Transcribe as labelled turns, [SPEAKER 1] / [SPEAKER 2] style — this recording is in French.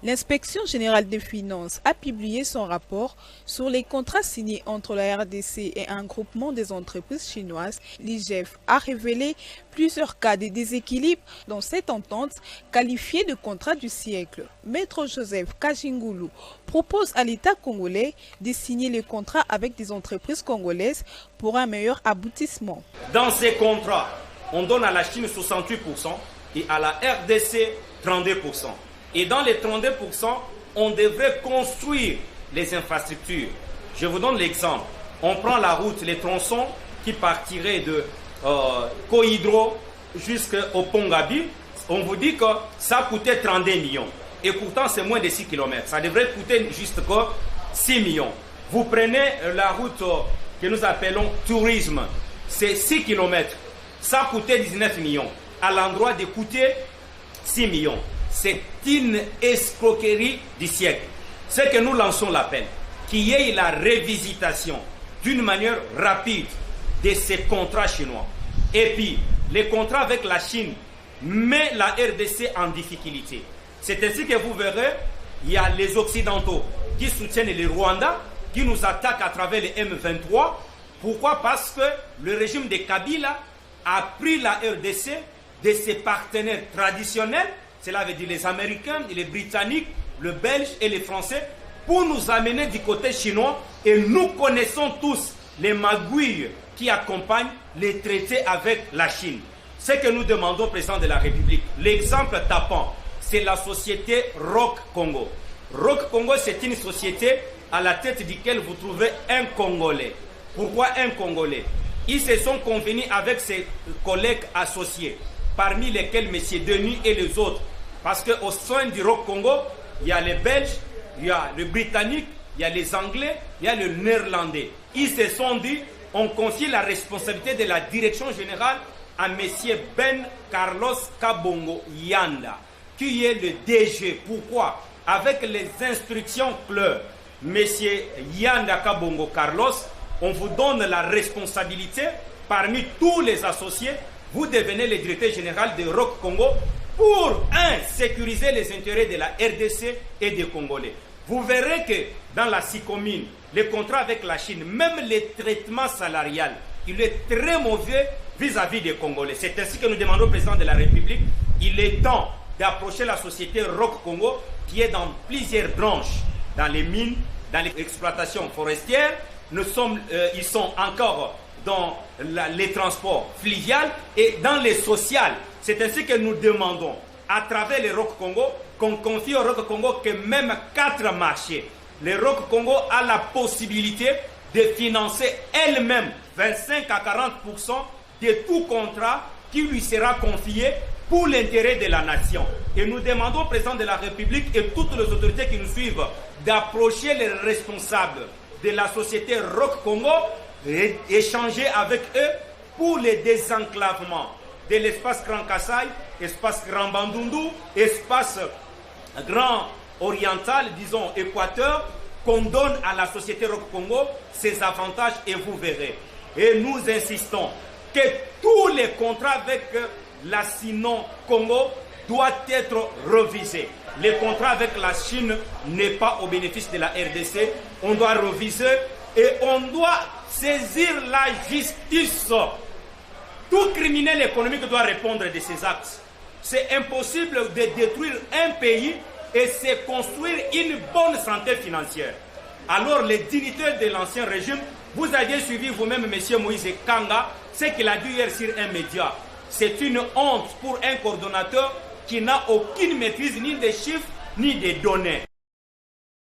[SPEAKER 1] L'Inspection générale des finances a publié son rapport sur les contrats signés entre la RDC et un groupement des entreprises chinoises. L'IGF a révélé plusieurs cas de déséquilibre dans cette entente qualifiée de contrat du siècle. Maître Joseph Kajingulu propose à l'État congolais de signer les contrats avec des entreprises congolaises pour un meilleur aboutissement.
[SPEAKER 2] Dans ces contrats, on donne à la Chine 68% et à la RDC 32%. Et dans les 32%, on devrait construire les infrastructures. Je vous donne l'exemple. On prend la route, les tronçons qui partiraient de Kohidro jusqu'au Pongabi. On vous dit que ça coûtait 32 millions. Et pourtant, c'est moins de 6 km. Ça devrait coûter juste que 6 millions. Vous prenez la route que nous appelons tourisme. C'est 6 km. Ça coûtait 19 millions. À l'endroit de coûter 6 millions. C'est une escroquerie du siècle. C'est que nous lançons l'appel, qu'il y ait la révisitation d'une manière rapide de ces contrats chinois. Et puis, les contrats avec la Chine mettent la RDC en difficulté. C'est ainsi que vous verrez, il y a les Occidentaux qui soutiennent les Rwandais, qui nous attaquent à travers les M23. Pourquoi? Parce que le régime de Kabila a pris la RDC de ses partenaires traditionnels, cela veut dire les Américains, les Britanniques, les Belges et les Français, pour nous amener du côté chinois. Et nous connaissons tous les magouilles qui accompagnent les traités avec la Chine. Ce que nous demandons au président de la République, l'exemple tapant, c'est la société Rock Congo. Rock Congo, c'est une société à la tête duquel vous trouvez un Congolais. Pourquoi un Congolais? Ils se sont convenus avec ses collègues associés, parmi lesquels M. Denis et les autres. Parce qu'au sein du Rock Congo, il y a les Belges, il y a les Britanniques, il y a les Anglais, il y a les Néerlandais. Ils se sont dit, on confie la responsabilité de la direction générale à M. Ben Carlos Kabongo Yanda, qui est le DG. Pourquoi? Avec les instructions claires, M. Yanda Kabongo Carlos, on vous donne la responsabilité parmi tous les associés. Vous devenez le directeur général de Rock Congo pour, sécuriser les intérêts de la RDC et des Congolais. Vous verrez que dans la SICOMINE, les contrats avec la Chine, même les traitements salariales, il est très mauvais vis-à-vis des Congolais. C'est ainsi que nous demandons au président de la République, il est temps d'approcher la société Rock Congo qui est dans plusieurs branches, dans les mines, dans l'exploitation forestière. Ils sont encore dans les transports fluviaux et dans les sociales. C'est ainsi que nous demandons, à travers les Rock Congo, qu'on confie au Rock Congo que même 4 marchés, le Rock Congo a la possibilité de financer elle-même 25 à 40% de tout contrat qui lui sera confié pour l'intérêt de la nation. Et nous demandons au président de la République et toutes les autorités qui nous suivent d'approcher les responsables de la société Rock Congo et échanger avec eux pour le désenclavement de l'espace Grand Kassai, espace Grand Bandundu, espace Grand Oriental, disons Équateur, qu'on donne à la société Rock Congo ses avantages et vous verrez. Et nous insistons que tous les contrats avec la Sino Congo doivent être revisés. Les contrats avec la Chine n'est pas au bénéfice de la RDC. On doit reviser et on doit saisir la justice. Tout criminel économique doit répondre de ses actes. C'est impossible de détruire un pays et se construire une bonne santé financière. Alors les dignitaires de l'ancien régime, vous aviez suivi vous-même M. Moïse Kanga, ce qu'il a dit hier sur un média. C'est une honte pour un coordonnateur qui n'a aucune maîtrise ni des chiffres ni des données.